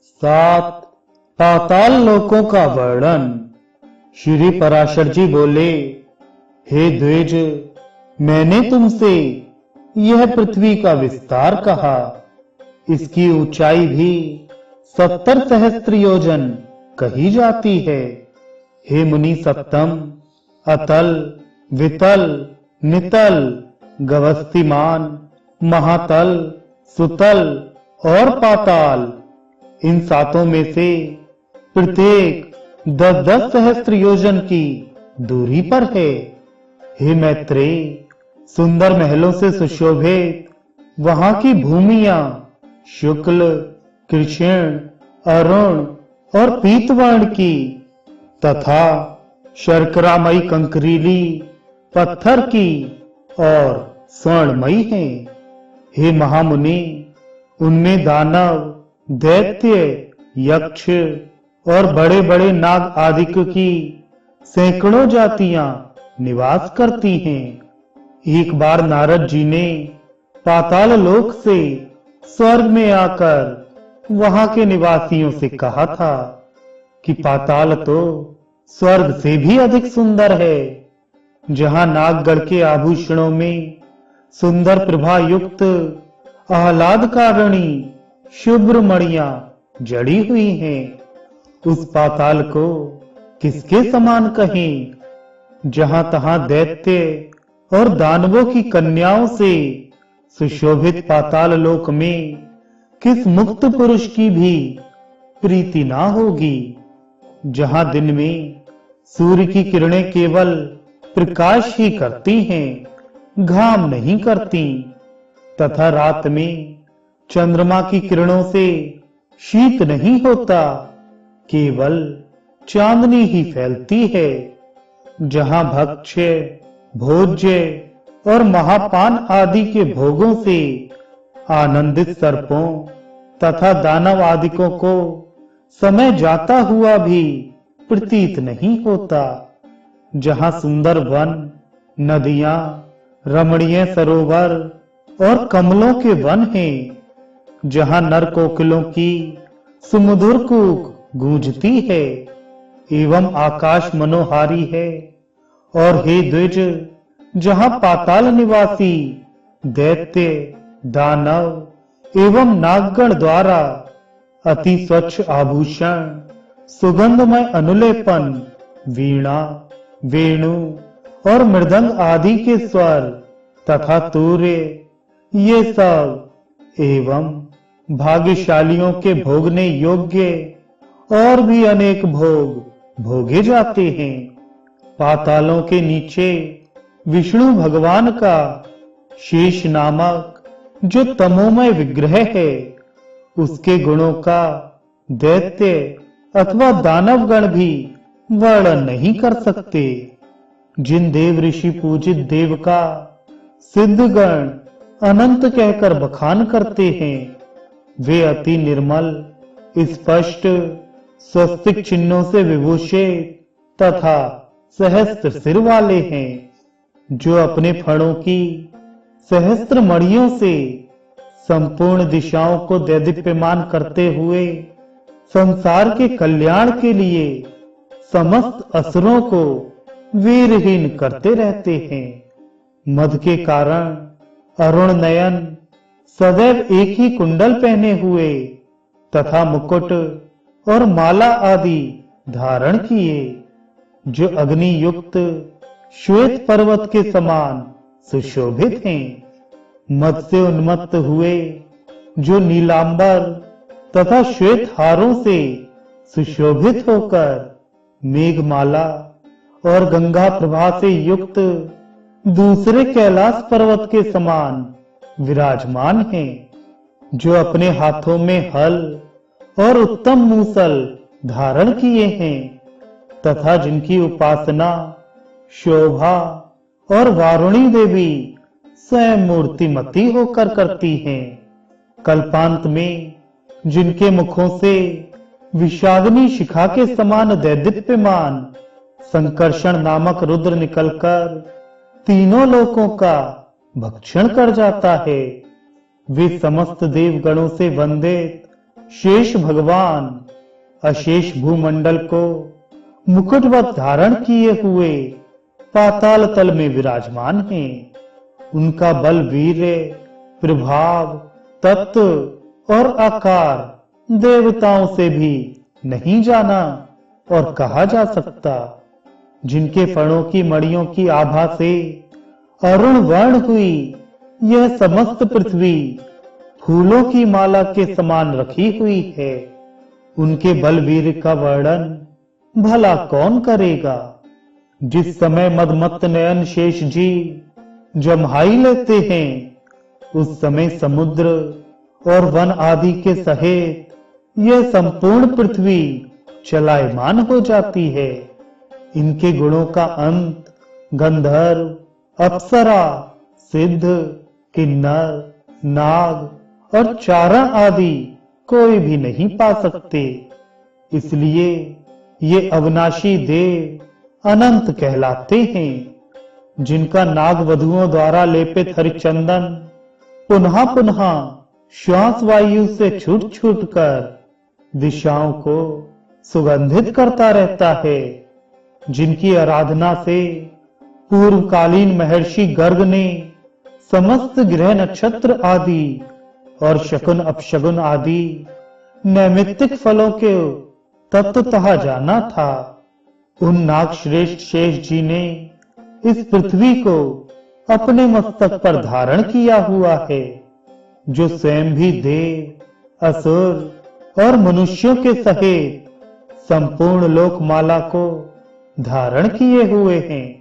सात पाताल लोकों का वर्णन। श्री पराशर जी बोले, हे द्विज, मैंने तुमसे यह पृथ्वी का विस्तार कहा। इसकी ऊंचाई भी 70 सहस्त्र योजन कही जाती है। हे मुनि सप्तम, अतल, वितल, नितल, गवस्थिमान, महातल, सुतल और पाताल, इन सातों में से प्रत्येक 10-10 सहस्त्र योजन की दूरी पर है। हे मैत्रेय, सुंदर महलों से सुशोभित वहां की भूमियां शुक्ल, कृष्ण, अरुण और पीतवर्ण की तथा शर्करामयी कंकरीली पत्थर की और स्वर्णमयी हैं। हे महामुनि, उनमें दानव, दैत्य, यक्ष और बड़े बड़े नाग आदिक की सैकड़ों जातियां निवास करती हैं। एक बार नारद जी ने पाताल लोक से स्वर्ग में आकर वहां के निवासियों से कहा था कि पाताल तो स्वर्ग से भी अधिक सुंदर है, जहां नागगढ़ के आभूषणों में सुंदर प्रभा युक्त आह्लादकारिणी शुभ्र मणियां जड़ी हुई हैं। उस पाताल को किसके समान कहें, जहां तहां दैत्य और दानवों की कन्याओं से सुशोभित पाताल लोक में किस मुक्त पुरुष की भी प्रीति ना होगी। जहां दिन में सूर्य की किरणें केवल प्रकाश ही करती हैं, घाम नहीं करती, तथा रात में चंद्रमा की किरणों से शीत नहीं होता, केवल चांदनी ही फैलती है। जहां भक्ष्य, भोज्य और महापान आदि के भोगों से आनंदित सर्पों तथा दानव आदिकों को समय जाता हुआ भी प्रतीत नहीं होता। जहां सुंदर वन, नदियां, रमणीय सरोवर और कमलों के वन हैं, जहां नर कोकिलों की सुमधुर कूक गूंजती है एवं आकाश मनोहारी है। और हे द्विज, जहां पाताल निवासी दैत्य, दानव एवं नागगण द्वारा अति स्वच्छ आभूषण, सुगंधमय अनुलेपन, वीणा, वेणु और मृदंग आदि के स्वर तथा तूर्य, ये सब एवं भाग्यशालियों के भोगने योग्य और भी अनेक भोग भोगे जाते हैं। पातालों के नीचे विष्णु भगवान का शेष नामक जो तमोमय विग्रह है, उसके गुणों का दैत्य अथवा दानवगण भी वर्णन नहीं कर सकते। जिन देव ऋषि पूजित देव का सिद्धगण अनंत कहकर बखान करते हैं, वे अति निर्मल, स्पष्ट, स्वस्तिक चिन्हों से विभूषित तथा सहस्त्र सिर वाले हैं, जो अपने फणों की सहस्त्र मणियों से संपूर्ण दिशाओं को दैदीप्यमान करते हुए संसार के कल्याण के लिए समस्त असुरों को वीरहीन करते रहते हैं। मद के कारण अरुण नयन, सदैव एक ही कुंडल पहने हुए तथा मुकुट और माला आदि धारण किए, जो अग्नि युक्त श्वेत पर्वत के समान सुशोभित हैं। मद से उन्मत्त हुए, जो नीलांबर तथा श्वेत हारों से सुशोभित होकर मेघमाला और गंगा प्रभा से युक्त दूसरे कैलाश पर्वत के समान विराजमान हैं, जो अपने हाथों में हल और उत्तम मूसल धारण किए हैं, तथा जिनकी उपासना शोभा और वारुणी देवी स्वयं मूर्तिमती होकर करती हैं। कल्पांत में जिनके मुखों से विषाग्नि शिखा के समान दैदीप्यमान संकर्षण नामक रुद्र निकलकर तीनों लोकों का भक्षण कर जाता है, वे समस्त देवगणों से वंदित शेष भगवान अशेष भूमंडल को मुकुटवत धारण किए हुए पाताल तल में विराजमान हैं। उनका बल, वीर्य, प्रभाव, तत्व और आकार देवताओं से भी नहीं जाना और कहा जा सकता। जिनके फणों की मणियों की आभा से अरुण वर्ण हुई यह समस्त पृथ्वी फूलों की माला के समान रखी हुई है, उनके बलवीर का वर्णन भला कौन करेगा। जिस समय मदमत्त नयन शेष जी जम्हाई लेते हैं, उस समय समुद्र और वन आदि के सहित यह संपूर्ण पृथ्वी चलायमान हो जाती है। इनके गुणों का अंत गंधर्व, अप्सरा, सिद्ध, किन्नर, नाग और चारण आदि कोई भी नहीं पा सकते। इसलिए ये अविनाशी देव अनंत कहलाते हैं। जिनका नाग वधुओं द्वारा लेपित हरिचंदन पुनः पुनः श्वास वायु से छूट छूट कर दिशाओं को सुगंधित करता रहता है। जिनकी आराधना से पूर्वकालीन महर्षि गर्ग ने समस्त ग्रह नक्षत्र आदि और शकुन अपशकुन आदि नैमित्तिक फलों के तत्वतः जाना था, उन नाग श्रेष्ठ शेष जी ने इस पृथ्वी को अपने मस्तक पर धारण किया हुआ है, जो स्वयं भी देव, असुर और मनुष्यों के सहित संपूर्ण लोकमाला को धारण किए हुए हैं।